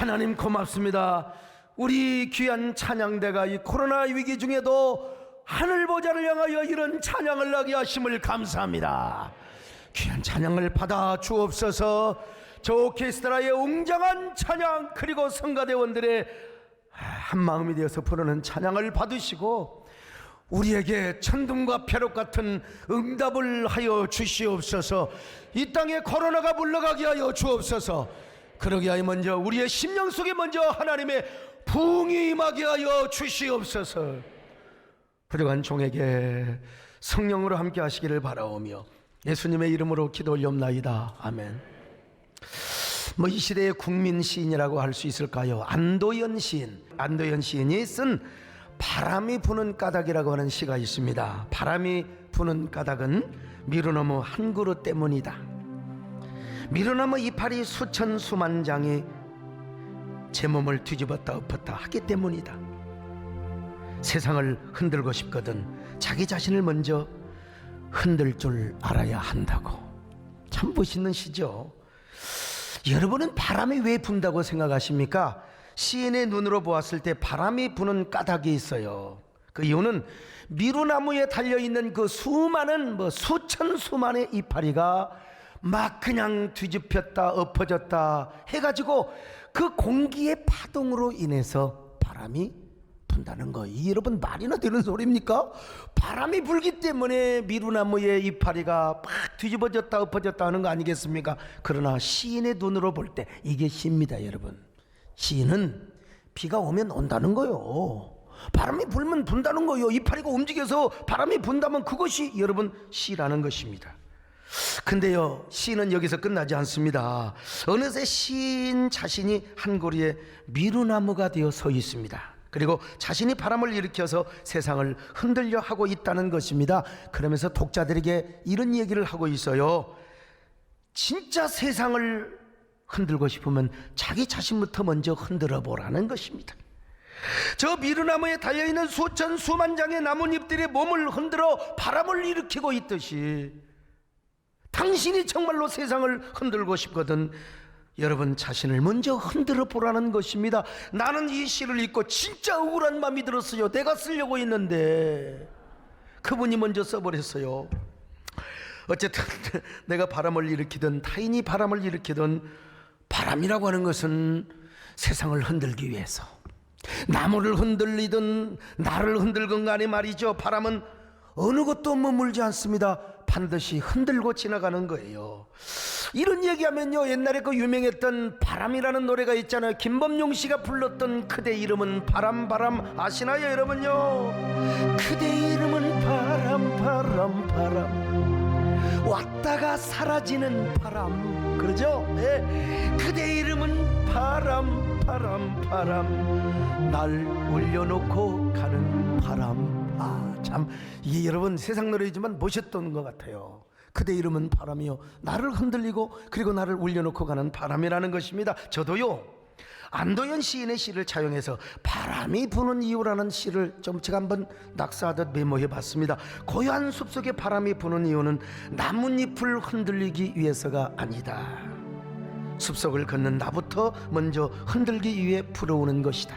하나님 고맙습니다. 우리 귀한 찬양대가 이 코로나 위기 중에도 하늘 보좌를 향하여 이런 찬양을 하게 하심을 감사합니다. 귀한 찬양을 받아 주옵소서. 저 오케스트라의 웅장한 찬양, 그리고 성가대원들의 한마음이 되어서 부르는 찬양을 받으시고 우리에게 천둥과 벼락 같은 응답을 하여 주시옵소서. 이 땅에 코로나가 물러가게 하여 주옵소서. 그러게 하여 먼저 우리의 심령 속에 먼저 하나님의 부흥이 임하게 하여 주시옵소서. 부족한 종에게 성령으로 함께 하시기를 바라오며 예수님의 이름으로 기도 올려옵나이다. 아멘. 이 시대의 국민 시인이라고 할 수 있을까요? 안도연 시인. 안도연 시인이 쓴 바람이 부는 까닭이라고 하는 시가 있습니다. 바람이 부는 까닭은 미루나무 한 그루 때문이다. 미루나무 이파리 수천 수만 장이 제 몸을 뒤집었다 엎었다 하기 때문이다. 세상을 흔들고 싶거든 자기 자신을 먼저 흔들 줄 알아야 한다고. 참 멋있는 시죠. 여러분은 바람이 왜 분다고 생각하십니까? 시인의 눈으로 보았을 때 바람이 부는 까닭이 있어요. 그 이유는 미루나무에 달려있는 그 수많은 수천 수만의 이파리가 막 그냥 뒤집혔다 엎어졌다 해가지고 그 공기의 파동으로 인해서 바람이 분다는 거예요. 여러분 말이나 되는 소리입니까? 바람이 불기 때문에 미루나무의 이파리가 막 뒤집어졌다 엎어졌다 하는 거 아니겠습니까? 그러나 시인의 눈으로 볼 때 이게 시입니다. 여러분, 시인은 비가 오면 온다는 거요. 바람이 불면 분다는 거요. 이파리가 움직여서 바람이 분다면 그것이 여러분 시라는 것입니다. 근데요, 시는 여기서 끝나지 않습니다. 어느새 시인 자신이 한 고리에 미루나무가 되어 서 있습니다. 그리고 자신이 바람을 일으켜서 세상을 흔들려 하고 있다는 것입니다. 그러면서 독자들에게 이런 얘기를 하고 있어요. 진짜 세상을 흔들고 싶으면 자기 자신부터 먼저 흔들어 보라는 것입니다. 저 미루나무에 달려있는 수천 수만 장의 나뭇잎들이 몸을 흔들어 바람을 일으키고 있듯이 당신이 정말로 세상을 흔들고 싶거든 여러분 자신을 먼저 흔들어 보라는 것입니다. 나는 이 시를 읽고 진짜 억울한 마음이 들었어요. 내가 쓰려고 했는데 그분이 먼저 써버렸어요. 어쨌든 내가 바람을 일으키든 타인이 바람을 일으키든 바람이라고 하는 것은 세상을 흔들기 위해서, 나무를 흔들리든 나를 흔들건 간에 말이죠, 바람은 어느 것도 머물지 않습니다. 반드시 흔들고 지나가는 거예요. 이런 얘기하면요, 옛날에 그 유명했던 바람이라는 노래가 있잖아요. 김범용 씨가 불렀던 그대 이름은 바람 바람 아시나요 여러분요? 그대 이름은 바람 바람 바람 왔다가 사라지는 바람, 그러죠? 네. 그대 이름은 바람 바람 바람 날 올려놓고 가는 바람. 참 이게 여러분 세상 노래이지만 멋있던 것 같아요. 그대 이름은 바람이요, 나를 흔들리고 그리고 나를 울려놓고 가는 바람이라는 것입니다. 저도요, 안도연 시인의 시를 차용해서 바람이 부는 이유라는 시를 좀 제가 한번 낙서하듯 메모해 봤습니다. 고요한 숲속에 바람이 부는 이유는 나뭇잎을 흔들리기 위해서가 아니다. 숲속을 걷는 나부터 먼저 흔들기 위해 불어오는 것이다.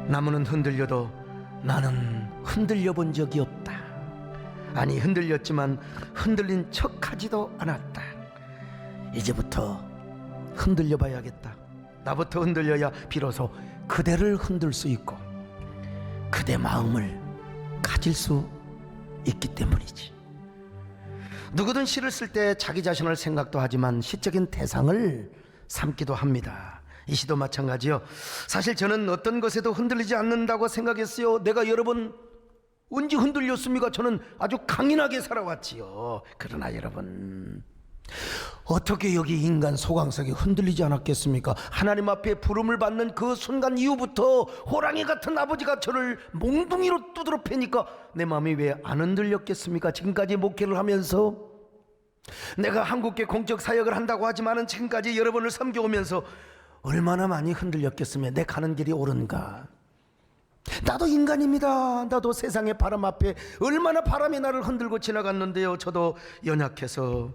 나무는 흔들려도 나는 흔들려 본 적이 없다. 아니, 흔들렸지만 흔들린 척하지도 않았다. 이제부터 흔들려 봐야겠다. 나부터 흔들려야 비로소 그대를 흔들 수 있고 그대 마음을 가질 수 있기 때문이지. 누구든 시를 쓸 때 자기 자신을 생각도 하지만 시적인 대상을 삼기도 합니다. 이 시도 마찬가지요. 사실 저는 어떤 것에도 흔들리지 않는다고 생각했어요. 내가 여러분 언제 흔들렸습니까? 저는 아주 강인하게 살아왔지요. 그러나 여러분, 어떻게 여기 인간 소강석이 흔들리지 않았겠습니까? 하나님 앞에 부름을 받는 그 순간 이후부터 호랑이 같은 아버지가 저를 몽둥이로 두드러 패니까 내 마음이 왜 안 흔들렸겠습니까? 지금까지 목회를 하면서 내가 한국계 공적 사역을 한다고 하지만은 지금까지 여러분을 섬겨오면서 얼마나 많이 흔들렸겠으면 내 가는 길이 옳은가. 나도 인간입니다. 나도 세상의 바람 앞에 얼마나 바람이 나를 흔들고 지나갔는데요, 저도 연약해서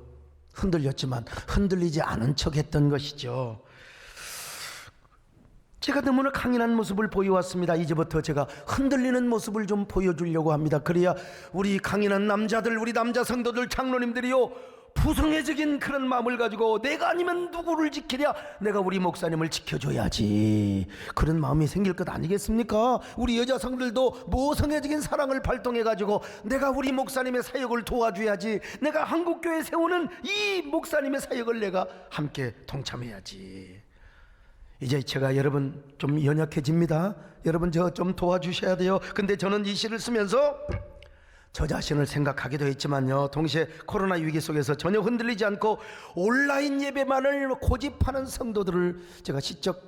흔들렸지만 흔들리지 않은 척 했던 것이죠. 제가 너무나 강인한 모습을 보여왔습니다. 이제부터 제가 흔들리는 모습을 좀 보여주려고 합니다. 그래야 우리 강인한 남자들, 우리 남자 성도들, 장로님들이요, 부성애적인 그런 마음을 가지고 내가 아니면 누구를 지키랴, 내가 우리 목사님을 지켜줘야지, 그런 마음이 생길 것 아니겠습니까? 우리 여자 성들도 모성애적인 사랑을 발동해가지고 내가 우리 목사님의 사역을 도와줘야지, 내가 한국교회 세우는 이 목사님의 사역을 내가 함께 동참해야지. 이제 제가 여러분 좀 연약해집니다. 여러분 저 좀 도와주셔야 돼요. 근데 저는 이 시를 쓰면서 저 자신을 생각하기도 했지만요, 동시에 코로나 위기 속에서 전혀 흔들리지 않고 온라인 예배만을 고집하는 성도들을 제가 시적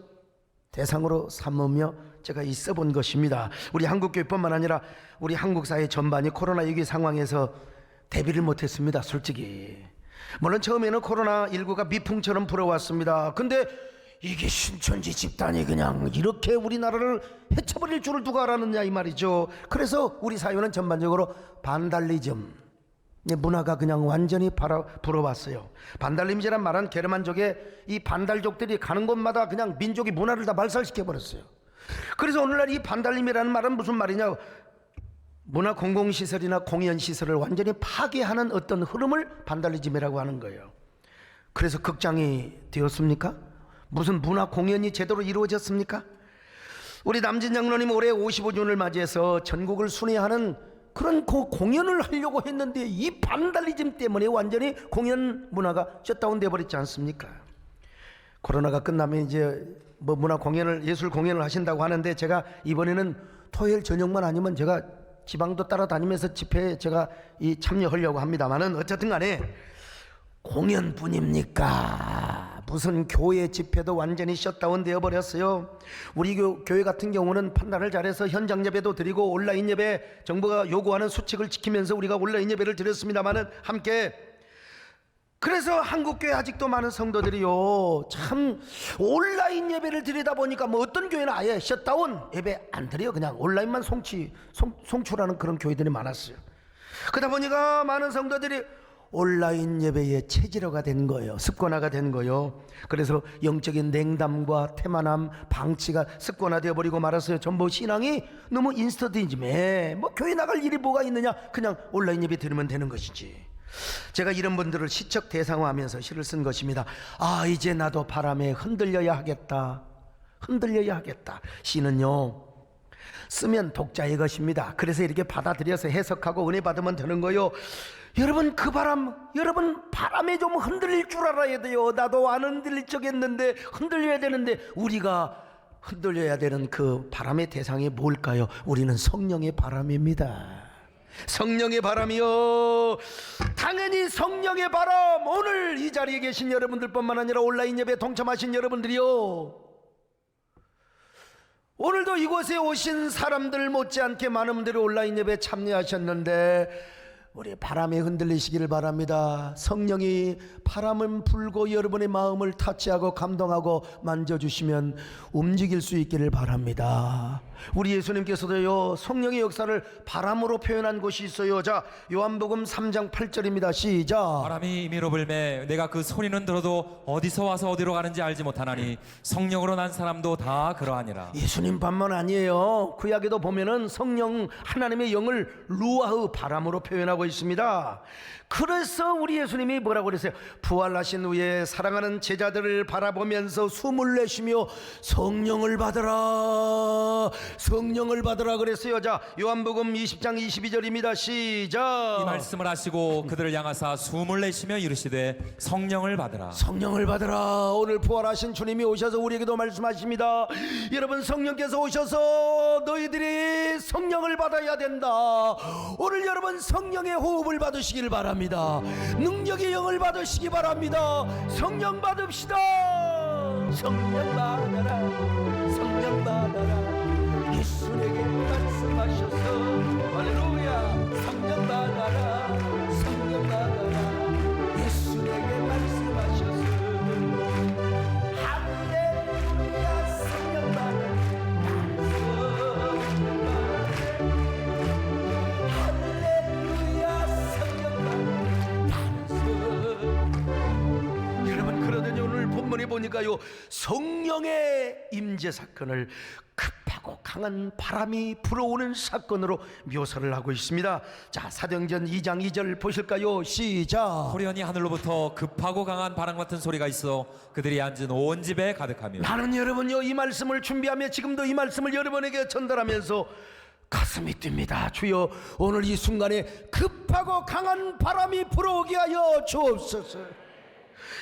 대상으로 삼으며 제가 있어본 것입니다. 우리 한국교회뿐만 아니라 우리 한국 사회 전반이 코로나 위기 상황에서 대비를 못했습니다. 솔직히 물론 처음에는 코로나19가 미풍처럼 불어왔습니다. 근데 이게 신천지 집단이 그냥 이렇게 우리나라를 해쳐버릴 줄을 누가 알았느냐 이 말이죠. 그래서 우리 사회는 전반적으로 반달리즘 문화가 그냥 완전히 불어왔어요. 반달리즘이란 말은 게르만족의 이 반달족들이 가는 곳마다 그냥 민족의 문화를 다 말살시켜버렸어요. 그래서 오늘날 이 반달림이라는 말은 무슨 말이냐, 문화 공공시설이나 공연시설을 완전히 파괴하는 어떤 흐름을 반달리즘이라고 하는 거예요. 그래서 극장이 되었습니까? 무슨 문화 공연이 제대로 이루어졌습니까? 우리 남진 장로님 올해 55주년을 맞이해서 전국을 순회하는 그런 공연을 하려고 했는데 이 반달리즘 때문에 완전히 공연 문화가 셧다운 돼버렸지 않습니까? 코로나가 끝나면 이제 뭐 문화 공연을, 예술 공연을 하신다고 하는데, 제가 이번에는 토요일 저녁만 아니면 제가 지방도 따라다니면서 집회에 제가 참여하려고 합니다만은, 어쨌든 간에 공연뿐입니까? 무슨 교회 집회도 완전히 셧다운 되어버렸어요. 우리 교회 같은 경우는 판단을 잘해서 현장 예배도 드리고 온라인 예배, 정부가 요구하는 수칙을 지키면서 우리가 온라인 예배를 드렸습니다마는 함께. 그래서 한국교회 아직도 많은 성도들이요, 참 온라인 예배를 드리다 보니까 뭐 어떤 교회는 아예 셧다운 예배 안 드려요. 그냥 온라인만 송출하는 그런 교회들이 많았어요. 그러다 보니까 많은 성도들이 온라인 예배의 체질화가 된 거예요. 습관화가 된 거예요. 그래서 영적인 냉담과 태만함, 방치가 습관화되어 버리고 말았어요. 전부 신앙이 너무 인스턴트즘에 뭐 교회 나갈 일이 뭐가 있느냐, 그냥 온라인 예배 드리면 되는 것이지. 제가 이런 분들을 시적 대상화하면서 시를 쓴 것입니다. 아, 이제 나도 바람에 흔들려야 하겠다. 흔들려야 하겠다. 시는요, 쓰면 독자의 것입니다. 그래서 이렇게 받아들여서 해석하고 은혜 받으면 되는 거요. 여러분 그 바람, 여러분 바람에 좀 흔들릴 줄 알아야 돼요. 나도 안 흔들릴 적 있는데 흔들려야 되는데, 우리가 흔들려야 되는 그 바람의 대상이 뭘까요? 우리는 성령의 바람입니다. 성령의 바람이요, 당연히 성령의 바람. 오늘 이 자리에 계신 여러분들뿐만 아니라 온라인 예배에 동참하신 여러분들이요, 오늘도 이곳에 오신 사람들 못지않게 많은 분들이 온라인 예배에 참여하셨는데, 우리 바람에 흔들리시기를 바랍니다. 성령이 바람을 불고 여러분의 마음을 타치하고 감동하고 만져주시면 움직일 수 있기를 바랍니다. 우리 예수님께서도요, 성령의 역사를 바람으로 표현한 곳이 있어요. 자, 요한복음 3장 8절입니다. 시작. 바람이 임의로 불매 내가 그 소리는 들어도 어디서 와서 어디로 가는지 알지 못하나니 성령으로 난 사람도 다 그러하니라. 예수님뿐만 아니에요. 구약에도 보면은 성령, 하나님의 영을 루아흐, 바람으로 표현하고 있습니다. 그래서 우리 예수님이 뭐라고 그랬어요? 부활하신 후에 사랑하는 제자들을 바라보면서 숨을 내쉬며 성령을 받으라, 성령을 받으라 그랬어요. 자, 요한복음 20장 22절입니다. 시작. 이 말씀을 하시고 그들을 향하사 숨을 내쉬며 이르시되 성령을 받으라. 성령을 받으라. 오늘 부활하신 주님이 오셔서 우리에게도 말씀하십니다. 여러분, 성령께서 오셔서 너희들이 성령을 받아야 된다. 오늘 여러분 성령의 호흡을 받으시길 바랍니다. 능력의 영을 받으시기 바랍니다. 성령 받읍시다. 성령 받아라, 성령 받아라. 예수에게 말씀하셔서 할렐루야. 성령 받아라, 성령 받아라. 예수에게 말씀하셔서 할렐루야. 성령 받아라, 할렐루야. 성령 받아라. 여러분, 그러더니 오늘 본문에 보니까 보니까요, 성령의 임재 사건을 급하고 강한 바람이 불어오는 사건으로 묘사를 하고 있습니다. 자, 사도행전 2장 2절 보실까요? 시작. 호련히 하늘로부터 급하고 강한 바람 같은 소리가 있어 그들이 앉은 온 집에 가득하며. 나는 여러분요, 이 말씀을 준비하며 지금도 이 말씀을 여러분에게 전달하면서 가슴이 뜁니다. 주여, 오늘 이 순간에 급하고 강한 바람이 불어오게 하여 주옵소서.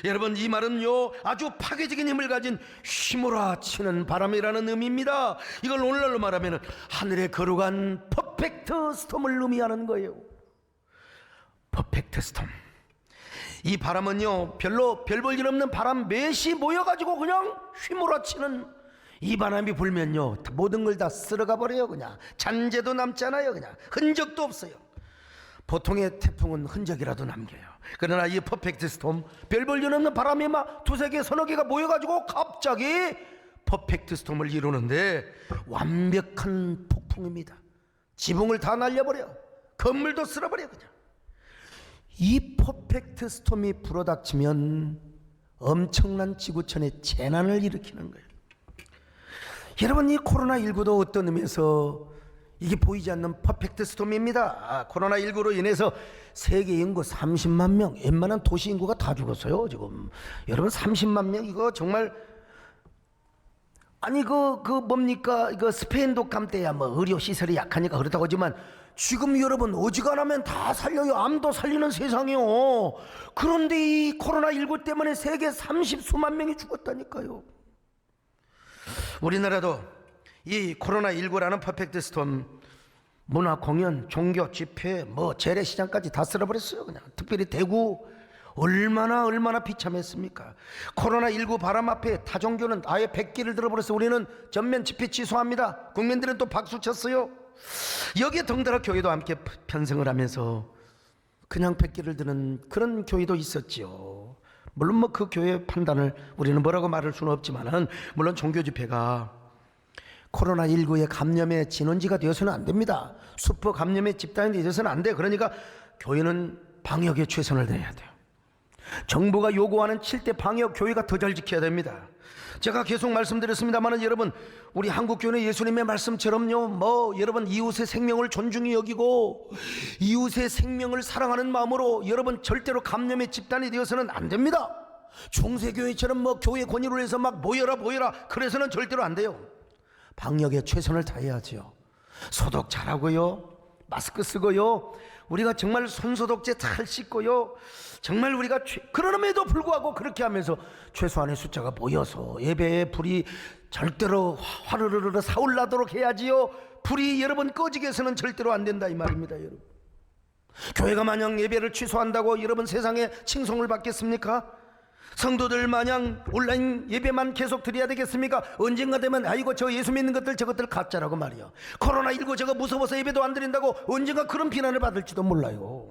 여러분, 이 말은요, 아주 파괴적인 힘을 가진 휘몰아치는 바람이라는 의미입니다. 이걸 오늘날로 말하면 하늘에 거룩한 퍼펙트 스톰을 의미하는 거예요. 퍼펙트 스톰. 이 바람은요, 별로 별 볼 일 없는 바람 몇이 모여가지고 그냥 휘몰아치는 이 바람이 불면요, 모든 걸 다 쓸어가 버려요. 그냥 잔재도 남지 않아요. 그냥 흔적도 없어요. 보통의 태풍은 흔적이라도 남겨요. 그러나 이 퍼펙트 스톰, 별 볼 일 없는 바람이 막 두세 개 서너 개가 모여가지고 갑자기 퍼펙트 스톰을 이루는데 완벽한 폭풍입니다. 지붕을 다 날려버려, 건물도 쓸어버려. 그냥 이 퍼펙트 스톰이 불어닥치면 엄청난 지구촌의 재난을 일으키는 거예요. 여러분, 이 코로나19도 어떤 의미에서 이게 보이지 않는 퍼펙트 스톰입니다. 코로나19로 인해서 세계 인구 30만 명, 웬만한 도시 인구가 다 죽었어요 지금. 여러분, 30만 명, 이거 정말, 아니 뭡니까, 이거 스페인 독감 때야 뭐 의료 시설이 약하니까 그렇다고 하지만 지금 여러분 어지간하면 다 살려요. 암도 살리는 세상이요. 그런데 이 코로나19 때문에 세계 30수만 명이 죽었다니까요. 우리나라도 이 코로나19라는 퍼펙트 스톰, 문화 공연, 종교 집회, 뭐 재래시장까지 다 쓸어버렸어요. 그냥 특별히 대구 얼마나 비참했습니까? 코로나19 바람 앞에 타종교는 아예 백기를 들어버렸어요. 우리는 전면 집회 취소합니다. 국민들은 또 박수 쳤어요. 여기에 덩달아 교회도 함께 편성을 하면서 그냥 백기를 드는 그런 교회도 있었지요. 물론 뭐 그 교회의 판단을 우리는 뭐라고 말할 수는 없지만은, 물론 종교 집회가 코로나19의 감염의 진원지가 되어서는 안 됩니다. 슈퍼 감염의 집단이 되어서는 안 돼요. 그러니까 교회는 방역에 최선을 다해야 돼요. 정부가 요구하는 7대 방역 교회가 더 잘 지켜야 됩니다. 제가 계속 말씀드렸습니다만, 여러분, 우리 한국교회는 예수님의 말씀처럼요, 뭐 여러분 이웃의 생명을 존중히 여기고 이웃의 생명을 사랑하는 마음으로 여러분 절대로 감염의 집단이 되어서는 안 됩니다. 중세교회처럼 뭐 교회 권유를 해서 막 모여라 그래서는 절대로 안 돼요. 방역에 최선을 다해야죠. 소독 잘하고요, 마스크 쓰고요, 우리가 정말 손소독제 잘 씻고요, 정말 우리가 그럼에도 불구하고 그렇게 하면서 최소한의 숫자가 모여서 예배에 불이 절대로 화르르르 사올라도록 해야지요. 불이 여러분 꺼지게 해서는 절대로 안 된다 이 말입니다. 여러분, 교회가 마냥 예배를 취소한다고 여러분 세상에 칭송을 받겠습니까? 성도들 마냥 온라인 예배만 계속 드려야 되겠습니까? 언젠가 되면 아이고 저 예수 믿는 것들 저것들 가짜라고 말이야. 코로나19 저거 무서워서 예배도 안 드린다고 언젠가 그런 비난을 받을지도 몰라요.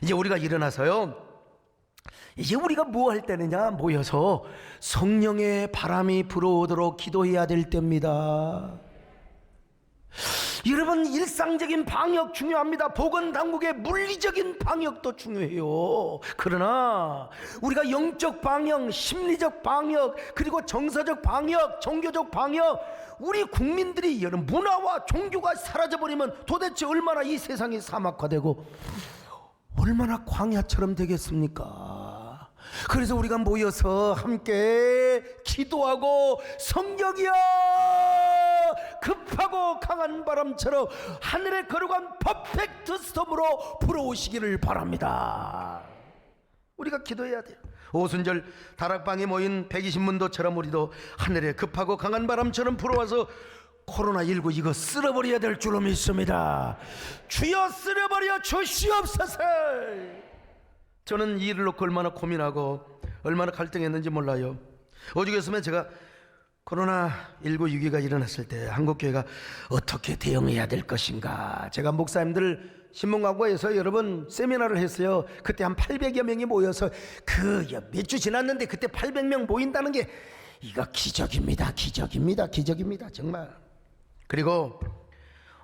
이제 우리가 일어나서요, 이제 우리가 뭐 할 때느냐, 모여서 성령의 바람이 불어오도록 기도해야 될 때입니다. 여러분, 일상적인 방역 중요합니다. 보건당국의 물리적인 방역도 중요해요. 그러나 우리가 영적 방역, 심리적 방역, 그리고 정서적 방역, 종교적 방역, 우리 국민들이 여러분 문화와 종교가 사라져버리면 도대체 얼마나 이 세상이 사막화되고 얼마나 광야처럼 되겠습니까? 그래서 우리가 모여서 함께 기도하고, 성령이여 급하고 강한 바람처럼 하늘의 거룩한 퍼펙트 스톰으로 불어오시기를 바랍니다. 우리가 기도해야 돼요. 오순절 다락방에 모인 120문도처럼 우리도 하늘의 급하고 강한 바람처럼 불어와서 코로나19 이거 쓸어버려야 될 줄로 믿습니다. 주여 쓸어버려 주시옵소서. 저는 이 일을 놓고 얼마나 고민하고 얼마나 갈등했는지 몰라요. 오죽했으면 제가 코로나19 위기가 일어났을 때 한국교회가 어떻게 대응해야 될 것인가, 제가 목사님들 신문광고에서 여러분 세미나를 했어요. 그때 한 800여 명이 모여서 몇 주 지났는데 그때 800명 모인다는 게 이거 기적입니다. 정말. 그리고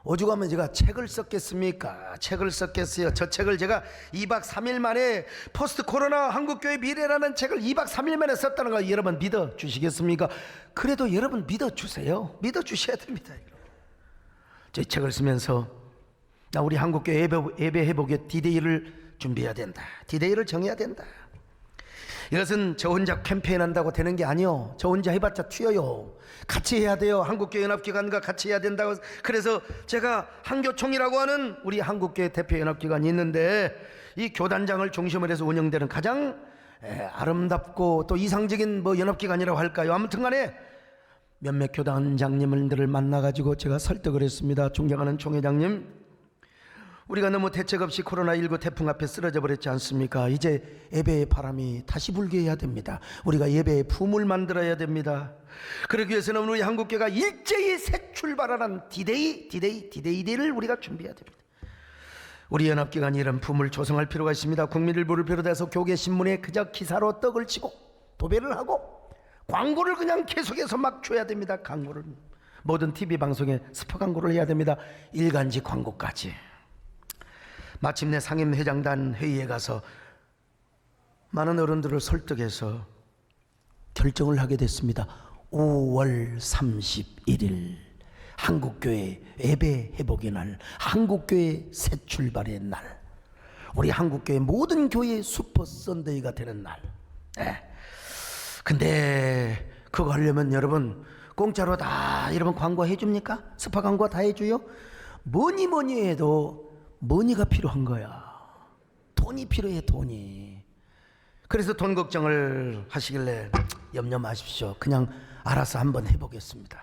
오죽하면 제가 책을 썼겠습니까? 책을 썼겠어요. 저 책을 제가 2박 3일 만에 포스트 코로나 한국교회 미래라는 책을 2박 3일 만에 썼다는 거 여러분 믿어주시겠습니까? 그래도 여러분 믿어주세요. 믿어주셔야 됩니다. 저 책을 쓰면서 나 우리 한국교회 예배 회복의 디데이를 준비해야 된다. 디데이를 정해야 된다. 이것은 저 혼자 캠페인한다고 되는 게 아니요. 저 혼자 해봤자 튀어요. 같이 해야 돼요. 한국교회 연합기관과 같이 해야 된다고. 그래서 제가 한교총이라고 하는 우리 한국교회 대표 연합기관이 있는데 이 교단장을 중심으로 해서 운영되는 가장 아름답고 또 이상적인 뭐 연합기관이라고 할까요? 아무튼 간에 몇몇 교단장님들을 만나가지고 제가 설득을 했습니다. 존경하는 총회장님, 우리가 너무 대책 없이 코로나19 태풍 앞에 쓰러져 버렸지 않습니까? 이제 예배의 바람이 다시 불게 해야 됩니다. 우리가 예배의 붐을 만들어야 됩니다. 그러기 위해서는 우리 한국교회가 일제히 새 출발하는 디데이를 우리가 준비해야 됩니다. 우리 연합기관이 이런 붐을 조성할 필요가 있습니다. 국민일보를 비롯해서 교계 신문에 그저 기사로 떡을 치고 도배를 하고 광고를 그냥 계속해서 막 줘야 됩니다. 광고를 모든 TV 방송에 스포 광고를 해야 됩니다. 일간지 광고까지. 마침내 상임회장단 회의에 가서 많은 어른들을 설득해서 결정을 하게 됐습니다. 5월 31일 한국교회 예배 회복의 날, 한국교회 새 출발의 날, 우리 한국교회 모든 교회의 슈퍼 선데이가 되는 날. 근데 그거 하려면 여러분 공짜로 다 여러분 광고 해줍니까? 스파 광고 다 해줘요? 뭐니 해도 머니가 필요한 거야. 돈이 필요해, 돈이. 그래서 돈 걱정을 하시길래 염려 마십시오. 그냥 알아서 한번 해보겠습니다.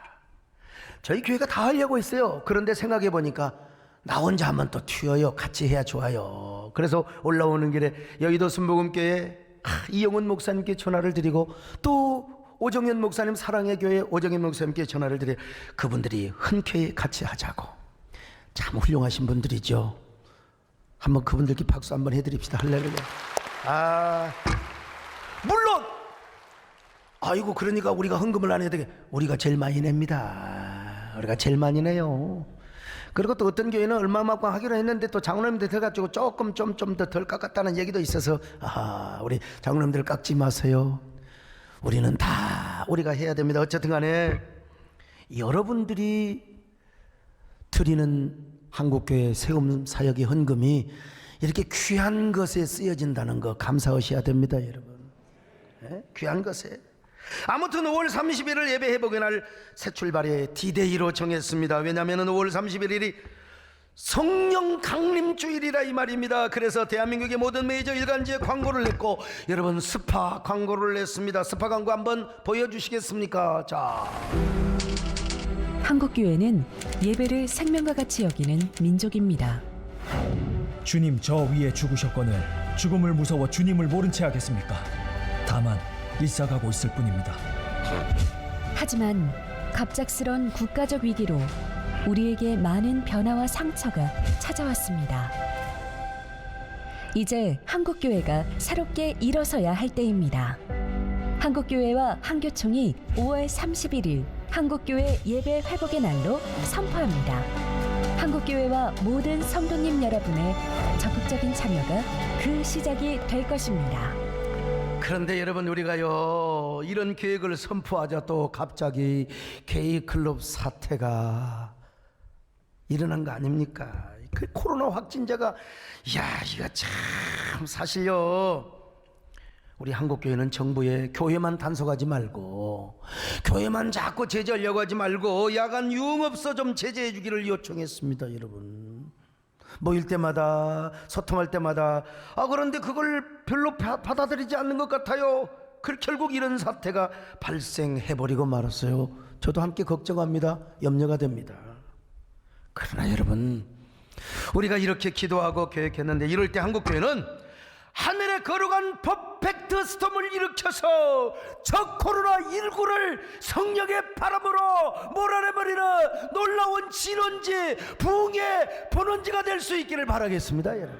저희 교회가 다 하려고 했어요. 그런데 생각해 보니까 나 혼자 하면 또 튀어요. 같이 해야 좋아요. 그래서 올라오는 길에 여의도 순복음교회 이영훈 목사님께 전화를 드리고 또 오정현 목사님 사랑의 교회 오정현 목사님께 전화를 드려 그분들이 흔쾌히 같이 하자고. 참 훌륭하신 분들이죠. 한번 그분들께 박수 한번 해드립시다. 할렐루야. 물론 아이고 그러니까 우리가 헌금을 안 해야 되게 우리가 제일 많이 냅니다. 우리가 제일 많이 내요. 그리고 또 어떤 교회는 얼마만큼 하기로 했는데 또 장로님들 들어가지고 조금 좀 더 덜 깎았다는 얘기도 있어서 우리 장로님들 깎지 마세요. 우리는 다 우리가 해야 됩니다. 어쨌든 간에 여러분들이 드리는 한국교회 세움 사역의 헌금이 이렇게 귀한 것에 쓰여진다는 거 감사하셔야 됩니다, 여러분. 귀한 것에. 아무튼 5월 31일 예배 회복의 날 새 출발의 디데이로 정했습니다. 왜냐하면 5월 31일이 성령 강림 주일이라 이 말입니다. 그래서 대한민국의 모든 메이저 일간지에 광고를 냈고 여러분 스파 광고를 냈습니다. 스파 광고 한번 보여주시겠습니까? 자. 한국교회는 예배를 생명과 같이 여기는 민족입니다. 주님 저 위에 죽으셨거늘 죽음을 무서워 주님을 모른 채 하겠습니까? 다만 일사가고 있을 뿐입니다. 하지만 갑작스런 국가적 위기로 우리에게 많은 변화와 상처가 찾아왔습니다. 이제 한국교회가 새롭게 일어서야 할 때입니다. 한국교회와 한교총이 5월 31일 한국교회 예배 회복의 날로 선포합니다. 한국교회와 모든 성도님 여러분의 적극적인 참여가 그 시작이 될 것입니다. 그런데 여러분 우리가요 이런 계획을 선포하자 또 갑자기 게이클럽 사태가 일어난 거 아닙니까? 그 코로나 확진자가 이거 참 사실요 우리 한국교회는 정부에 교회만 단속하지 말고 교회만 자꾸 제재하려고 하지 말고 야간 유흥업소 좀 제재해 주기를 요청했습니다. 여러분 모일 때마다 소통할 때마다 그런데 그걸 별로 받아들이지 않는 것 같아요. 결국 이런 사태가 발생해버리고 말았어요. 저도 함께 걱정합니다. 염려가 됩니다. 그러나 여러분 우리가 이렇게 기도하고 계획했는데 이럴 때 한국교회는 하늘에 거룩한 퍼펙트 스톰을 일으켜서 저 코로나19를 성령의 바람으로 몰아내버리는 놀라운 진원지 부흥의 본원지가 될 수 있기를 바라겠습니다. 여러분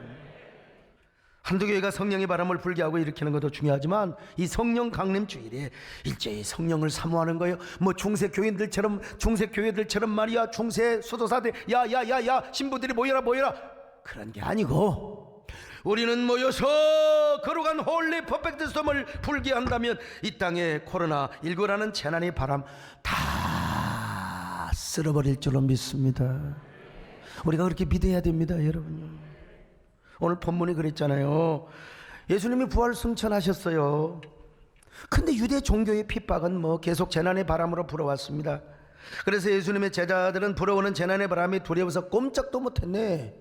한두 교회가 성령의 바람을 불게 하고 일으키는 것도 중요하지만 이 성령 강림 주일에 일제히 성령을 사모하는 거예요. 뭐 중세 교회들처럼 말이야, 중세 수도사들 야야야야 신부들이 모여라 그런 게 아니고, 우리는 모여서 거룩한 홀리 퍼펙트 스톰을 불게 한다면 이 땅에 코로나19라는 재난의 바람 다 쓸어버릴 줄로 믿습니다. 우리가 그렇게 믿어야 됩니다, 여러분. 오늘 본문이 그랬잖아요. 예수님이 부활 승천하셨어요. 근데 유대 종교의 핍박은 뭐 계속 재난의 바람으로 불어왔습니다. 그래서 예수님의 제자들은 불어오는 재난의 바람이 두려워서 꼼짝도 못했네.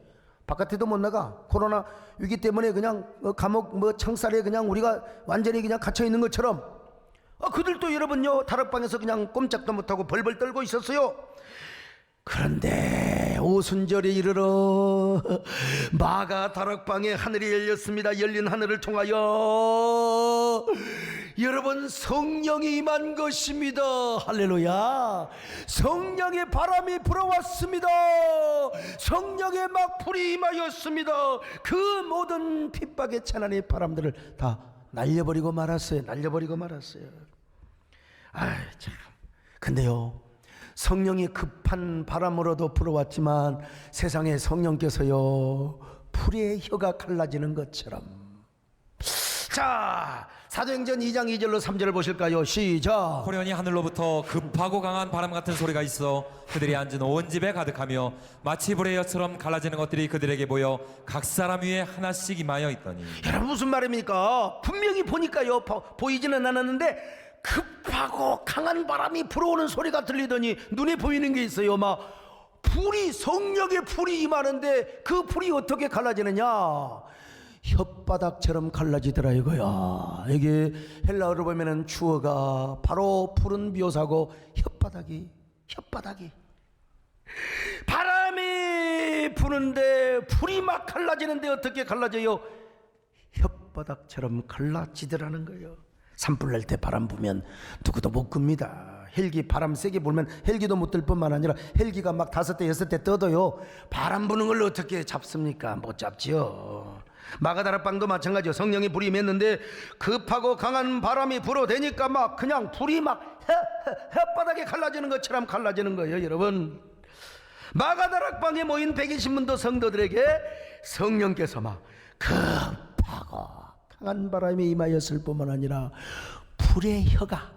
바깥에도 못 나가. 코로나 위기 때문에 그냥 감옥 창살에 그냥 우리가 완전히 그냥 갇혀 있는 것처럼 그들도 여러분요 다락방에서 그냥 꼼짝도 못하고 벌벌 떨고 있었어요. 그런데 오순절에 이르러 마가 다락방에 하늘이 열렸습니다. 열린 하늘을 통하여 여러분 성령이 임한 것입니다. 할렐루야. 성령의 바람이 불어왔습니다. 성령의 막 불이 임하였습니다. 그 모든 핍박의 재난의 바람들을 다 날려버리고 말았어요. 아이 참. 근데요, 성령이 급한 바람으로도 불어왔지만 세상에 성령께서요 불의 혀가 갈라지는 것처럼. 자, 사도행전 2장 2절로 3절을 보실까요? 시작. 호련히 하늘로부터 급하고 강한 바람 같은 소리가 있어 그들이 앉은 온 집에 가득하며 마치 불의 혀처럼 갈라지는 것들이 그들에게 보여 각 사람 위에 하나씩 임하여 있더니. 여러분 무슨 말입니까? 분명히 보니까요 보이지는 않았는데 급하고 강한 바람이 불어오는 소리가 들리더니 눈에 보이는 게 있어요. 막 불이, 성령의 불이 임하는데 그 불이 어떻게 갈라지느냐? 혓바닥처럼 갈라지더라 이거야. 이게 헬라어로 보면은 주어가 바로 불은 묘사고 혓바닥이 바람이 부는데 불이 막 갈라지는데 어떻게 갈라져요? 혓바닥처럼 갈라지더라는 거예요. 산불 날 때 바람 부면 누구도 못 끕니다. 헬기 바람 세게 불면 헬기도 못 들 뿐만 아니라 헬기가 막 5대 6대 떠도요 바람 부는 걸 어떻게 잡습니까? 못 잡지요. 마가다락방도 마찬가지요. 성령이 불이 맺는데 급하고 강한 바람이 불어대니까 막 그냥 불이 막 혓바닥에 갈라지는 것처럼 갈라지는 거예요. 여러분, 마가다락방에 모인 120문도 성도들에게 성령께서 막 급하고 강한 바람이 임하였을 뿐만 아니라 불의 혀가,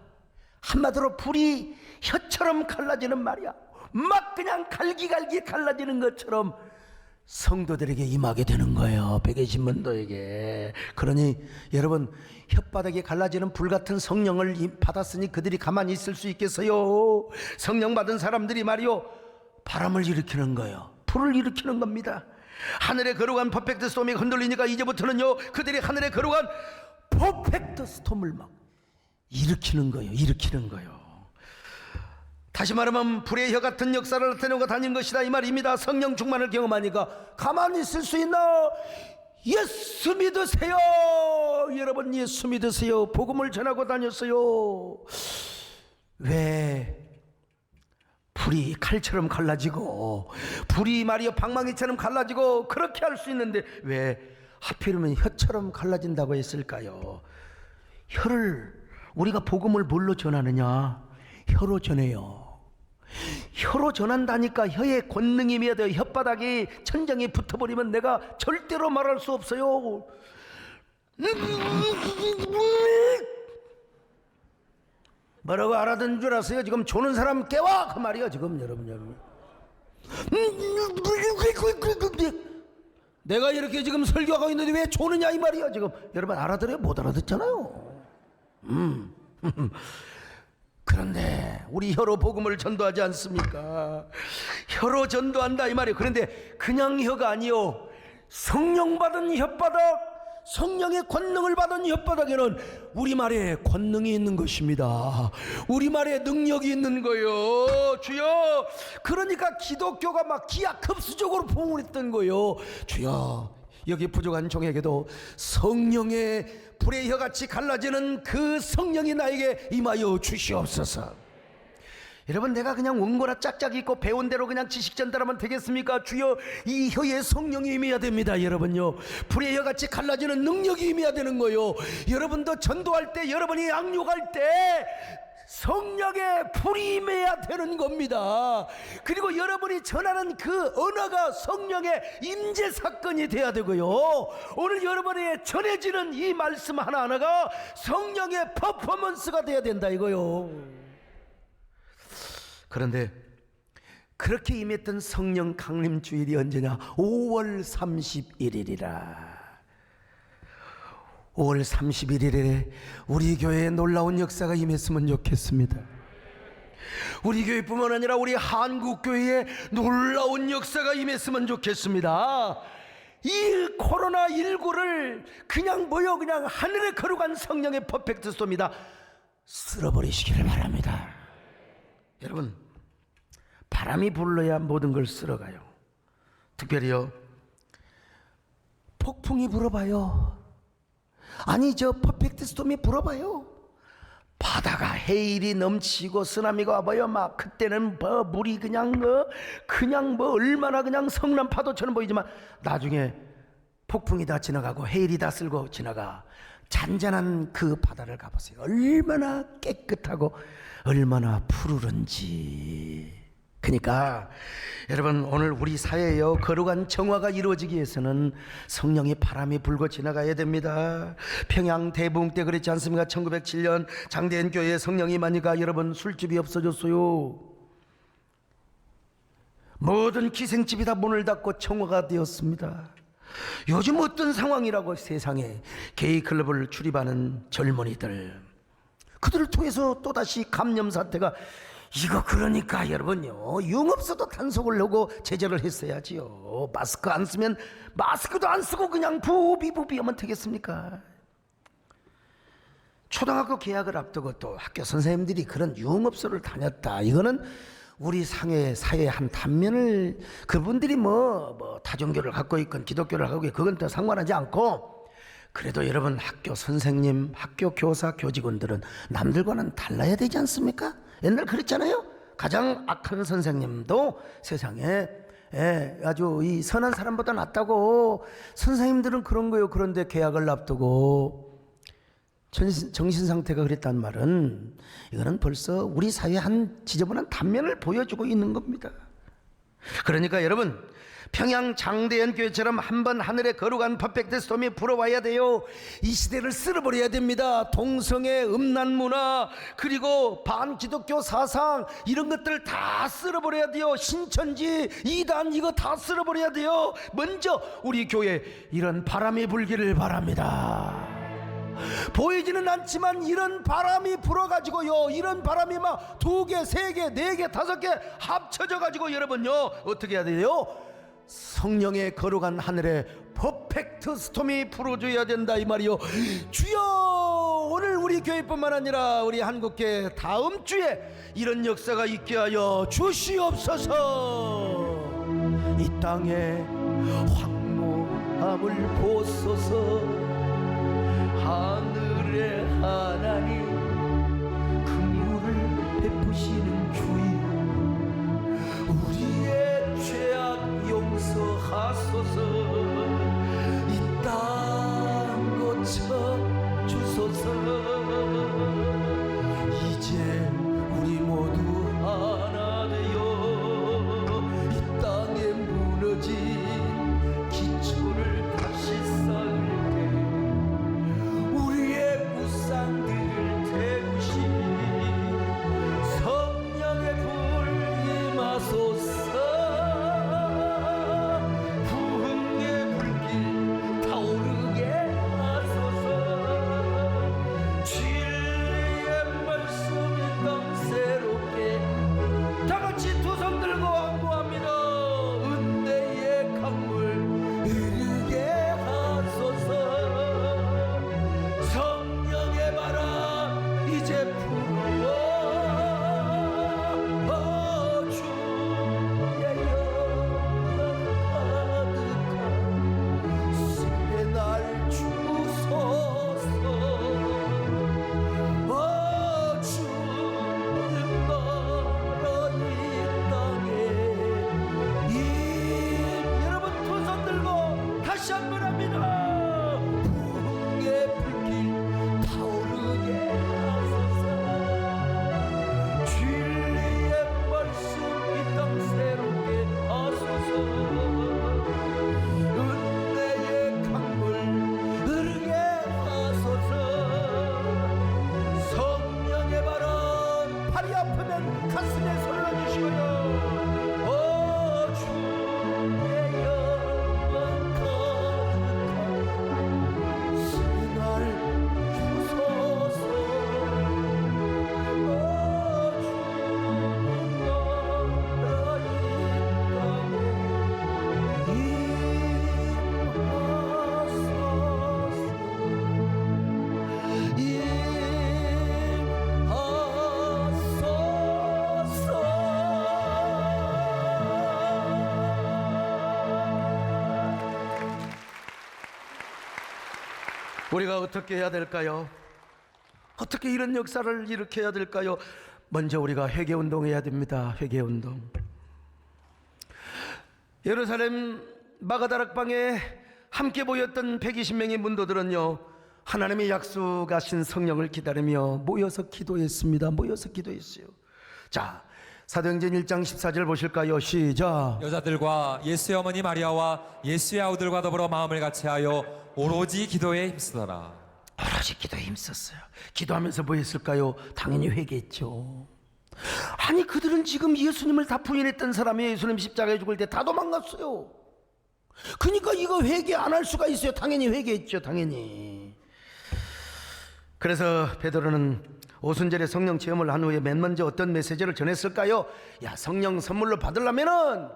한마디로 불이 혀처럼 갈라지는 말이야. 막 그냥 갈기갈기 갈라지는 것처럼 성도들에게 임하게 되는 거예요. 120문도에게. 그러니 여러분, 혓바닥에 갈라지는 불같은 성령을 받았으니 그들이 가만히 있을 수 있겠어요? 성령 받은 사람들이 말이요 바람을 일으키는 거예요. 불을 일으키는 겁니다. 하늘의 거룩한 퍼펙트 스톰이 흔들리니까 이제부터는요 그들이 하늘의 거룩한 퍼펙트 스톰을 막 일으키는 거예요. 다시 말하면 불의 혀 같은 역사를 나타내고 다닌 것이다 이 말입니다. 성령 충만을 경험하니까 가만히 있을 수 있나? 예수 믿으세요. 여러분 예수 믿으세요. 복음을 전하고 다녔어요. 왜 불이 칼처럼 갈라지고 불이 말이요 방망이처럼 갈라지고 그렇게 할 수 있는데 왜 하필이면 혀처럼 갈라진다고 했을까요? 혀를 우리가 복음을 뭘로 전하느냐? 혀로 전해요. 혀로 전한다니까. 혀의 권능이 임해야 혓바닥이 천장에 붙어버리면 내가 절대로 말할 수 없어요. 뭐라고 알아듣는 줄 아세요? 지금 조는 사람 깨워 그 말이야 지금 여러분. 내가 이렇게 지금 설교하고 있는데 왜 조느냐 이 말이야 지금. 여러분 알아들어요? 못 알아듣잖아요. 그런데 우리 혀로 복음을 전도하지 않습니까? 혀로 전도한다 이 말이에요. 그런데 그냥 혀가 아니요 성령 받은 혓바닥, 성령의 권능을 받은 혓바닥에는 우리말에 권능이 있는 것입니다. 우리말에 능력이 있는 거예요. 주여. 그러니까 기독교가 막 기하급수적으로 봉헌했던 거예요. 주여, 여기 부족한 종에게도 성령의 불의 혀같이 갈라지는 그 성령이 나에게 임하여 주시옵소서. 여러분, 내가 그냥 원고나 짝짝 읽고 배운 대로 그냥 지식 전달하면 되겠습니까? 주여, 이 혀에 성령이 임해야 됩니다. 여러분요, 불의 혀같이 갈라지는 능력이 임해야 되는 거요. 여러분도 전도할 때, 여러분이 양육할 때 성령의 불이 임해야 되는 겁니다. 그리고 여러분이 전하는 그 언어가 성령의 임재 사건이 돼야 되고요. 오늘 여러분이 전해지는 이 말씀 하나하나가 성령의 퍼포먼스가 돼야 된다 이거요. 그런데 그렇게 임했던 성령 강림 주일이 언제냐? 5월 31일이라. 5월 31일에 우리 교회에 놀라운 역사가 임했으면 좋겠습니다. 우리 교회뿐만 아니라 우리 한국교회에 놀라운 역사가 임했으면 좋겠습니다. 이 코로나19를 그냥 그냥 하늘에 거룩한 성령의 퍼펙트 스톰이다 쓸어버리시기를 바랍니다. 여러분, 바람이 불러야 모든 걸 쓸어가요. 특별히요, 폭풍이 불어봐요. 아니, 저 퍼펙트 스톰이 불어봐요. 바다가 해일이 넘치고 쓰나미가 와봐요. 막 그때는 물이 그냥 얼마나 그냥 성난 파도처럼 보이지만 나중에 폭풍이 다 지나가고 해일이 다 쓸고 지나가. 잔잔한 그 바다를 가보세요. 얼마나 깨끗하고 얼마나 푸르른지. 그러니까 여러분, 오늘 우리 사회에요, 거룩한 정화가 이루어지기 위해서는 성령의 바람이 불고 지나가야 됩니다. 평양 대부흥 때 그랬지 않습니까? 1907년 장대현 교회에 성령이 임하니까 여러분, 술집이 없어졌어요. 모든 기생집이 다 문을 닫고 정화가 되었습니다. 요즘 어떤 상황이라고? 세상에 게이클럽을 출입하는 젊은이들, 그들을 통해서 또다시 감염 사태가, 이거 그러니까 여러분요, 영업소도 단속을 하고 제재를 했어야지요. 마스크 안 쓰면 마스크도 안 쓰고 그냥 부비하면 되겠습니까? 초등학교 개학을 앞두고 또 학교 선생님들이 그런 유흥업소를 다녔다. 이거는 우리 사회의 한 단면을, 그분들이 다종교를 갖고 있건 기독교를 갖고 있건 그건 또 상관하지 않고, 그래도 여러분, 학교 선생님, 학교 교사, 교직원들은 남들과는 달라야 되지 않습니까? 옛날 그랬잖아요. 가장 악한 선생님도 세상에 아주 이 선한 사람보다 낫다고. 선생님들은 그런 거예요. 그런데 개학을 앞두고 정신 상태가 그랬단 말은, 이거는 벌써 우리 사회의 한 지저분한 단면을 보여주고 있는 겁니다. 그러니까 여러분, 평양 장대현 교회처럼 한번 하늘의 거룩한 퍼펙트 스톰이 불어와야 돼요. 이 시대를 쓸어버려야 됩니다. 동성애, 음란 문화, 그리고 반기독교 사상, 이런 것들 다 쓸어버려야 돼요. 신천지, 이단, 이거 다 쓸어버려야 돼요. 먼저 우리 교회에 이런 바람이 불기를 바랍니다. 보이지는 않지만 이런 바람이 불어가지고요, 이런 바람이 막 2개, 3개, 4개, 5개 합쳐져가지고 여러분요, 어떻게 해야 돼요? 성령의 거룩한 하늘에 퍼펙트 스톰이 불어줘야 된다 이 말이요. 주여, 오늘 우리 교회뿐만 아니라 우리 한국교회 다음 주에 이런 역사가 있게 하여 주시옵소서. 이 땅에 황무함을 보소서. 하늘의 하나님, 긍휼을 베푸시는 주여, 우리의 죄악 용서하소서. 이 땅 고쳐 주소서. 이제 우리 모두 하나 되어 이 땅에 무너진 기초를 다시 쌓을 때 우리의 우상들을 우리가 어떻게 해야 될까요? 어떻게 이런 역사를 일으켜야 될까요? 먼저 우리가 회개운동 해야 됩니다. 회개운동. 예루살렘 마가다락방에 함께 모였던 120명의 문도들은요, 하나님의 약속하신 성령을 기다리며 모여서 기도했습니다. 모여서 기도했어요. 자, 사도행전 1장 14절 보실까요? 시작. 여자들과 예수의 어머니 마리아와 예수의 아우들과 더불어 마음을 같이하여 오로지 기도에 힘쓰더라. 오로지 기도에 힘썼어요. 기도하면서 뭐 했을까요? 당연히 회개했죠. 아니, 그들은 지금 예수님을 다 부인했던 사람이 예수님 십자가에 죽을 때 다 도망갔어요. 그러니까 이거 회개 안 할 수가 있어요. 당연히 회개했죠. 당연히. 그래서 베드로는 오순절에 성령 체험을 한 후에 맨 먼저 어떤 메시지를 전했을까요? 야, 성령 선물로 받으려면은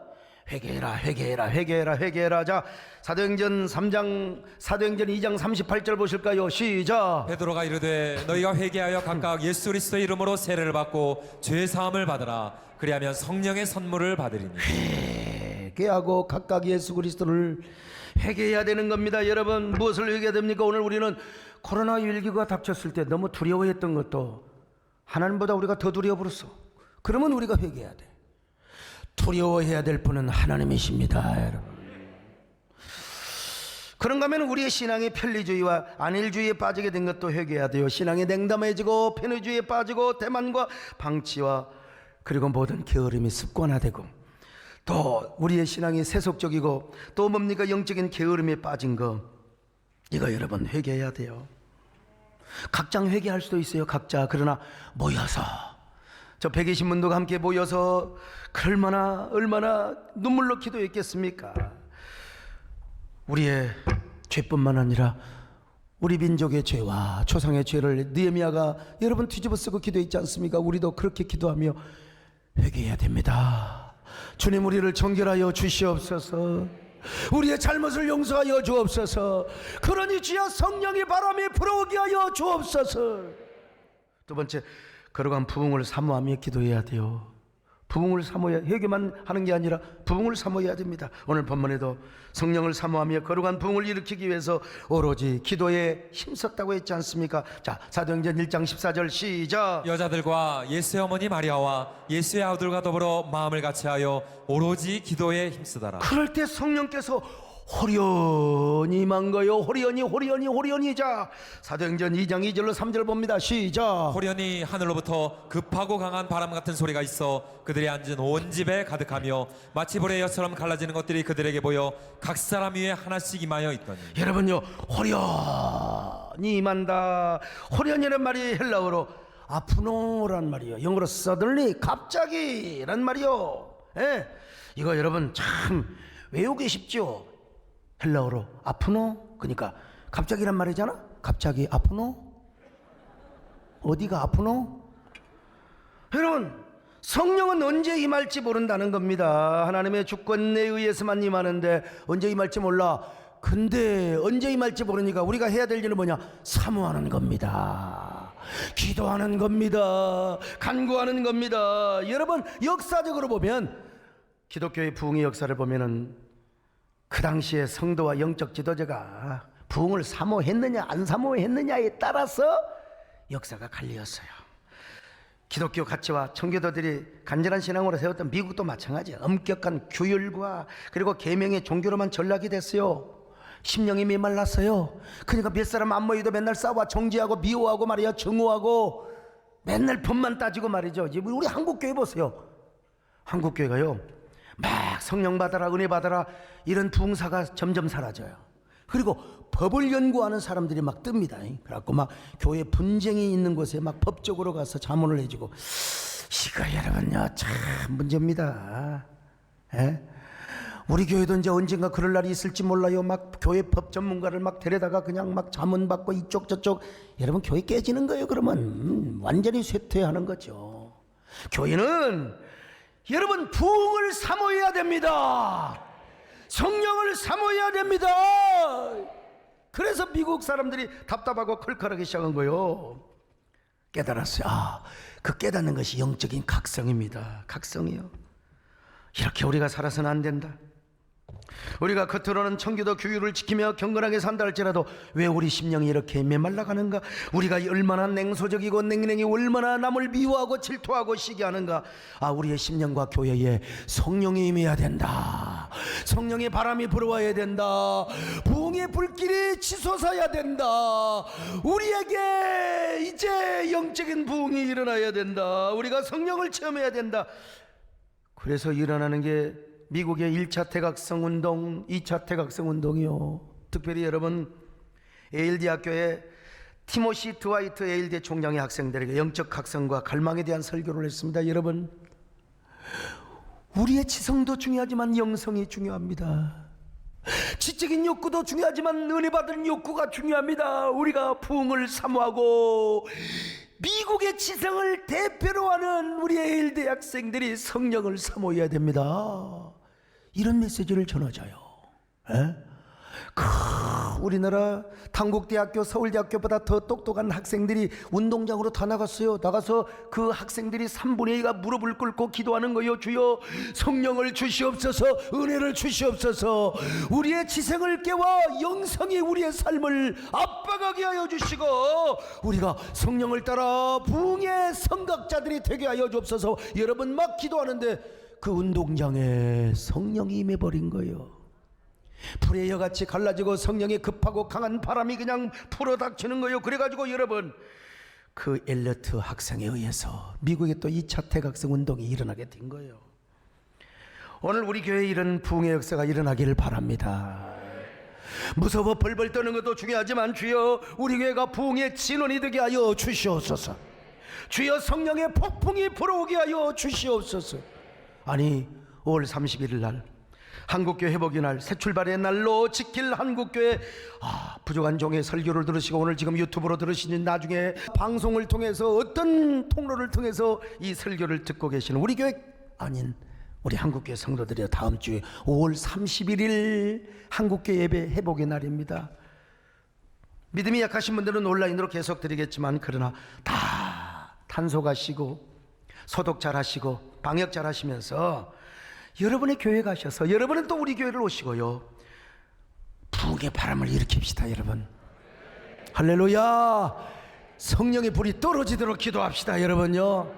회개해라, 회개해라, 회개해라, 회개해라. 자, 사도행전 2장 38절 보실까요? 시작. 베드로가 이르되 너희가 회개하여 각각 예수 그리스도의 이름으로 세례를 받고 죄 사함을 받으라. 그리하면 성령의 선물을 받으리니. 회개하고 각각 예수 그리스도를 회개해야 되는 겁니다. 여러분, 무엇을 회개해야 됩니까? 오늘 우리는 코로나 위기가 닥쳤을 때 너무 두려워했던 것도 하나님보다 우리가 더 두려워버렸어. 그러면 우리가 회개해야 돼. 두려워해야 될 분은 하나님이십니다, 여러분. 그런가 하면 우리의 신앙의 편리주의와 안일주의에 빠지게 된 것도 회개해야 돼요. 신앙이 냉담해지고 편의주의에 빠지고 대만과 방치와 그리고 모든 게으름이 습관화되고 또 우리의 신앙이 세속적이고 또 뭡니까? 영적인 게으름에 빠진 거, 이거 여러분 회개해야 돼요. 각장 회개할 수도 있어요. 각자. 그러나 모여서, 저 120문도가 함께 모여서 얼마나 눈물로 기도했겠습니까? 우리의 죄뿐만 아니라 우리 민족의 죄와 조상의 죄를 느헤미야가 여러분 뒤집어 쓰고 기도했지 않습니까? 우리도 그렇게 기도하며 회개해야 됩니다. 주님, 우리를 정결하여 주시옵소서. 우리의 잘못을 용서하여 주옵소서. 그러니 주여 성령의 바람이 불어오게 하여 주옵소서. 두 번째, 거룩한 부흥을 사모하며 기도해야 돼요. 부흥을 사모해야, 회개만 하는 게 아니라 부흥을 사모해야 됩니다. 오늘 본문에도 성령을 사모하며 거룩한 부흥을 일으키기 위해서 오로지 기도에 힘썼다고 했지 않습니까? 자, 사도행전 1장 14절 시작. 여자들과 예수의 어머니 마리아와 예수의 아우들과 더불어 마음을 같이하여 오로지 기도에 힘쓰더라. 그럴 때 성령께서 호련히 임한 거요. 호련히. 자, 사도행전 2장 2절로 3절 봅니다. 시작. 호련히 하늘로부터 급하고 강한 바람 같은 소리가 있어 그들이 앉은 온 집에 가득하며 마치 불의 엿처럼 갈라지는 것들이 그들에게 보여 각 사람 위에 하나씩 임하여 있더니. 여러분요, 호련히 임한다. 호련이란 말이 헬라어로 아프노란 말이요. 영어로 suddenly, 갑자기란 말이요. 예? 이거 여러분 참 외우기 쉽죠? 헬라어로 아프노, 그러니까 갑자기란 말이잖아. 갑자기 아프노? 어디가 아프노? 여러분, 성령은 언제 임할지 모른다는 겁니다. 하나님의 주권에 의해서만 임하는데 언제 임할지 몰라. 근데 언제 임할지 모르니까 우리가 해야 될 일은 뭐냐? 사모하는 겁니다. 기도하는 겁니다. 간구하는 겁니다. 여러분, 역사적으로 보면 기독교의 부흥의 역사를 보면은 그 당시에 성도와 영적 지도자가 부흥을 사모했느냐 안 사모했느냐에 따라서 역사가 갈리었어요. 기독교 가치와 청교도들이 간절한 신앙으로 세웠던 미국도 마찬가지예요. 엄격한 규율과 그리고 계명의 종교로만 전락이 됐어요. 심령이 메말랐어요. 그러니까 몇 사람 안 모여도 맨날 싸워 정죄하고 미워하고 말이야, 증오하고 맨날 법만 따지고 말이죠. 우리 한국교회 보세요. 한국교회가요, 막 성령 받아라, 은혜 받아라, 이런 부흥사가 점점 사라져요. 그리고 법을 연구하는 사람들이 막 뜹니다. 그래갖고 막 교회 분쟁이 있는 곳에 막 법적으로 가서 자문을 해주고, 이거 여러분요 참 문제입니다. 에? 우리 교회도 이제 언젠가 그럴 날이 있을지 몰라요. 막 교회 법 전문가를 막 데려다가 그냥 막 자문 받고 이쪽 저쪽. 여러분, 교회 깨지는 거예요. 그러면 완전히 쇠퇴하는 거죠. 교회는 여러분 부흥을 사모해야 됩니다. 성령을 사모해야 됩니다. 그래서 미국 사람들이 답답하고 컬컬하기 시작한 거예요. 깨달았어요. 그 깨닫는 것이 영적인 각성입니다. 각성이요. 이렇게 우리가 살아서는 안 된다. 우리가 겉으로는 청교도 규율을 지키며 경건하게 산다 할지라도 왜 우리 심령이 이렇게 메말라가는가? 우리가 얼마나 냉소적이고 냉랭이 얼마나 남을 미워하고 질투하고 시기하는가? 우리의 심령과 교회에 성령이 임해야 된다. 성령의 바람이 불어와야 된다. 부흥의 불길이 치솟아야 된다. 우리에게 이제 영적인 부흥이 일어나야 된다. 우리가 성령을 체험해야 된다. 그래서 일어나는 게 미국의 1차 태각성 운동, 2차 태각성 운동이요. 특별히 여러분, 에일대 학교에 티모시 드와이트 에일대 총장의 학생들에게 영적 각성과 갈망에 대한 설교를 했습니다. 여러분, 우리의 지성도 중요하지만 영성이 중요합니다. 지적인 욕구도 중요하지만 은혜 받은 욕구가 중요합니다. 우리가 부흥을 사모하고 미국의 지성을 대표로 하는 우리 에일대 학생들이 성령을 사모해야 됩니다. 이런 메시지를 전하자요. 우리나라 단국대학교, 서울대학교보다 더 똑똑한 학생들이 운동장으로 다 나갔어요. 나가서 그 학생들이 3분의 2가 무릎을 꿇고 기도하는 거예요. 주여 성령을 주시옵소서, 은혜를 주시옵소서. 우리의 지성을 깨워 영성이 우리의 삶을 압박하게 하여 주시고 우리가 성령을 따라 부흥의 선각자들이 되게 하여 주옵소서. 여러분 막 기도하는데 그 운동장에 성령이 임해버린 거예요. 프레이어같이 갈라지고 성령의 급하고 강한 바람이 그냥 불어닥치는 거예요. 그래가지고 여러분, 그 엘리어트 학생에 의해서 미국의 또 2차 태각성 운동이 일어나게 된 거예요. 오늘 우리 교회에 이런 부흥의 역사가 일어나기를 바랍니다. 무서워 벌벌 떠는 것도 중요하지만 주여 우리 교회가 부흥의 진원이 되게 하여 주시옵소서. 주여 성령의 폭풍이 불어오게 하여 주시옵소서. 아니 5월 31일 날 한국교회 회복의 날, 새 출발의 날로 지킬 한국교회 부족한 종의 설교를 들으시고 오늘 지금 유튜브로 들으시는 나중에 방송을 통해서 어떤 통로를 통해서 이 설교를 듣고 계시는 우리 교회 아닌 우리 한국교회 성도들이 다음 주에 5월 31일 한국교회 예배 회복의 날입니다. 믿음이 약하신 분들은 온라인으로 계속 드리겠지만 그러나 다 단속하시고 소독 잘 하시고 방역 잘 하시면서 여러분의 교회 가셔서 여러분은 또 우리 교회를 오시고요 부흥의 바람을 일으킵시다. 여러분 할렐루야. 성령의 불이 떨어지도록 기도합시다. 여러분요,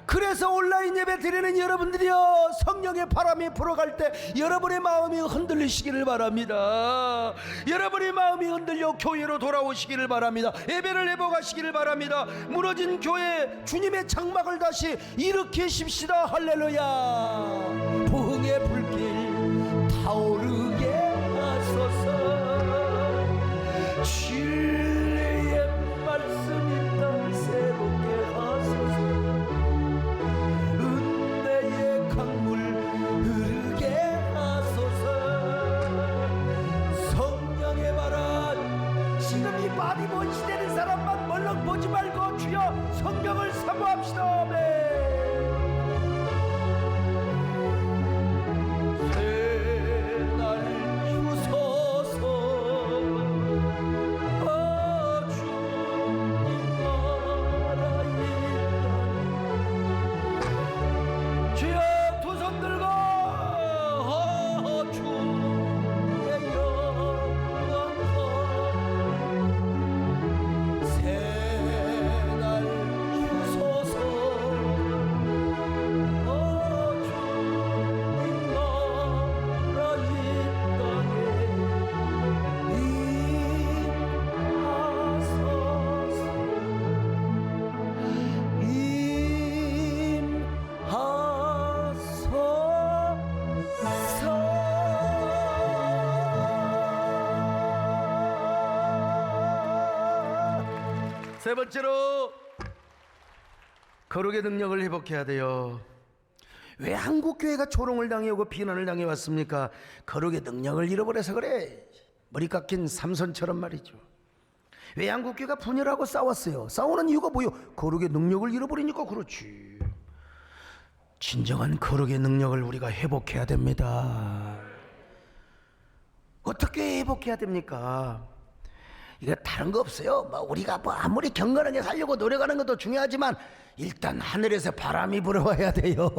그래서 온라인 예배 드리는 여러분들이요 성령의 바람이 불어갈 때 여러분의 마음이 흔들리시기를 바랍니다. 여러분의 마음이 흔들려 교회로 돌아오시기를 바랍니다. 예배를 회복하시기를 바랍니다. 무너진 교회 주님의 장막을 다시 일으키십시다. 할렐루야. 부흥의 불길 타오르게 하소서. 진리의 말씀이 땅 새롭게 하소서. 은혜의 강물 흐르게 하소서. 성령의 바람 지금 이 바디본 시대는 사람만 멀렁 보지 말고 주여 성령을 사모합시다. 아멘. 세 번째로 거룩의 능력을 회복해야 돼요. 왜 한국교회가 조롱을 당해오고 비난을 당해왔습니까? 거룩의 능력을 잃어버려서 그래. 머리 깎인 삼손처럼 말이죠. 왜 한국교회가 분열하고 싸웠어요? 싸우는 이유가 뭐예요? 거룩의 능력을 잃어버리니까 그렇지. 진정한 거룩의 능력을 우리가 회복해야 됩니다. 어떻게 회복해야 됩니까? 이거 다른 거 없어요. 뭐 우리가 뭐 아무리 경건하게 살려고 노력하는 것도 중요하지만 일단 하늘에서 바람이 불어와야 돼요.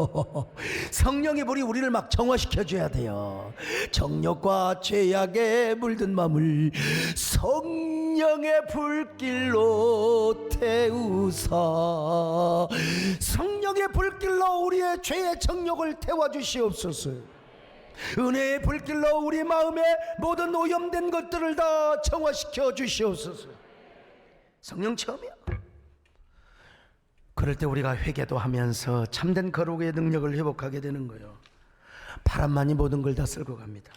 성령의 불이 우리를 막 정화시켜 줘야 돼요. 정욕과 죄악에 물든 마음을 성령의 불길로 태우사, 성령의 불길로 우리의 죄의 정욕을 태워 주시옵소서. 은혜의 불길로 우리 마음에 모든 오염된 것들을 다 정화시켜 주시옵소서. 성령 체험이야. 그럴 때 우리가 회개도 하면서 참된 거룩의 능력을 회복하게 되는 거예요. 바람만이 모든 걸 다 쓸고 갑니다.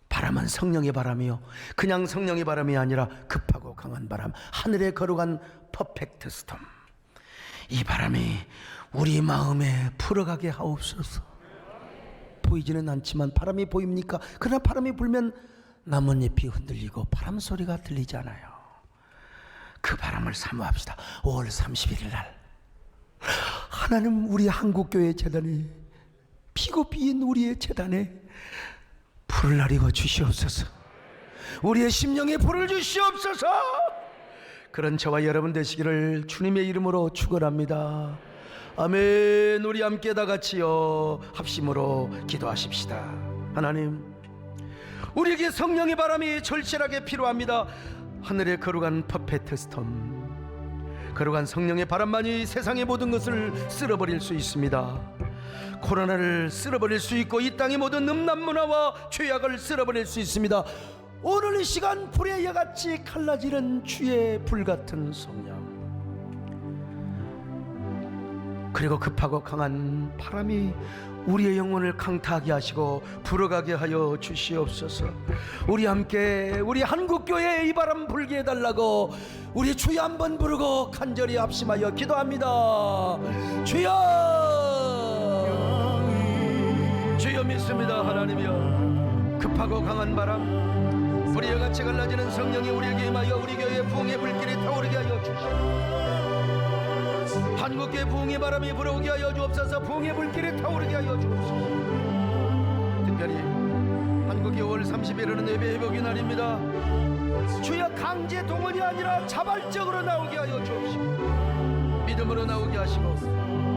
바람은 성령의 바람이요, 그냥 성령의 바람이 아니라 급하고 강한 바람, 하늘의 거룩한 퍼펙트 스톰. 이 바람이 우리 마음에 불어가게 하옵소서. 보이지는 않지만 바람이 보입니까? 그러나 바람이 불면 나뭇잎이 흔들리고 바람 소리가 들리잖아요. 그 바람을 사모합시다. 5월 31일 날 하나님, 우리 한국교회 재단에, 피고 비인 우리의 재단에 불을 나리고 주시옵소서. 우리의 심령에 불을 주시옵소서. 그런 저와 여러분 되시기를 주님의 이름으로 축원합니다. 아멘. 우리 함께 다 같이요 합심으로 기도하십시다. 하나님, 우리에게 성령의 바람이 절실하게 필요합니다. 하늘의 거룩한 퍼펙트 스톰, 거룩한 성령의 바람만이 세상의 모든 것을 쓸어버릴 수 있습니다. 코로나를 쓸어버릴 수 있고 이 땅의 모든 음란 문화와 죄악을 쓸어버릴 수 있습니다. 오늘 이 시간 불의 여같이 갈라지는 주의 불같은 성령, 그리고 급하고 강한 바람이 우리의 영혼을 강타하게 하시고 불어가게 하여 주시옵소서. 우리 함께 우리 한국교회에 이 바람 불게 해달라고 우리 주여 한번 부르고 간절히 합심하여 기도합니다. 주여, 주여 믿습니다. 하나님이여, 급하고 강한 바람, 불의 같이 갈라지는 성령이 우리에게 임하여 우리 교회의 부흥의 불길이 타오르게 하여 주시옵소서. 한국교회 부흥의 바람이 불어오게 하여 주옵소서. 부흥의 불길이 타오르게 하여 주옵소서. 특별히 한국교회 5월 30일은 예배 회복의 날입니다. 주여, 강제 동원이 아니라 자발적으로 나오게 하여 주옵시고 믿음으로 나오게 하시고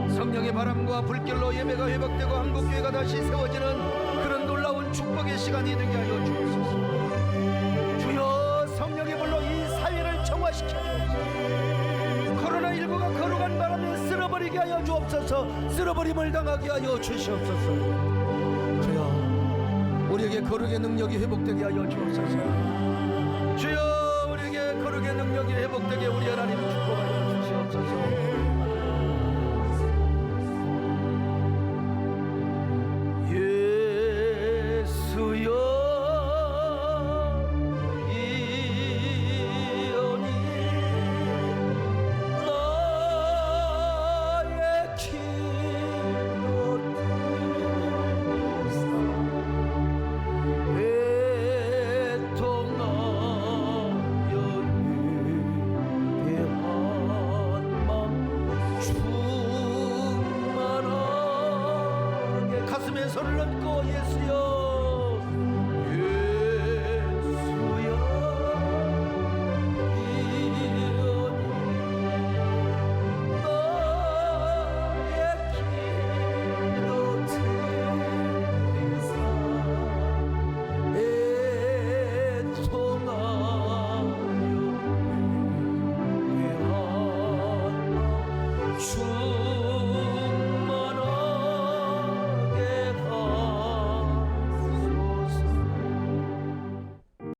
성령의 바람과 불길로 예배가 회복되고 한국교회가 다시 세워지는 그런 놀라운 축복의 시간이 되게 하여 주옵소서. 주여, 성령의 불로 이 사회를 정화시켜 주옵소서. 코로나19가 거룩한 바람에 쓸어버리게 하여 주옵소서. 쓸어버림을 당하게 하여 주시옵소서. 주여, 우리에게 거룩의 능력이 회복되게 하여 주옵소서. 주여, 우리에게 거룩의 능력이 회복되게 우리 하나님 축복하여 주시옵소서. 손을 얹고 예수여, 예수여, 이오니 너의 기도 들으사 애통하여 회하나 주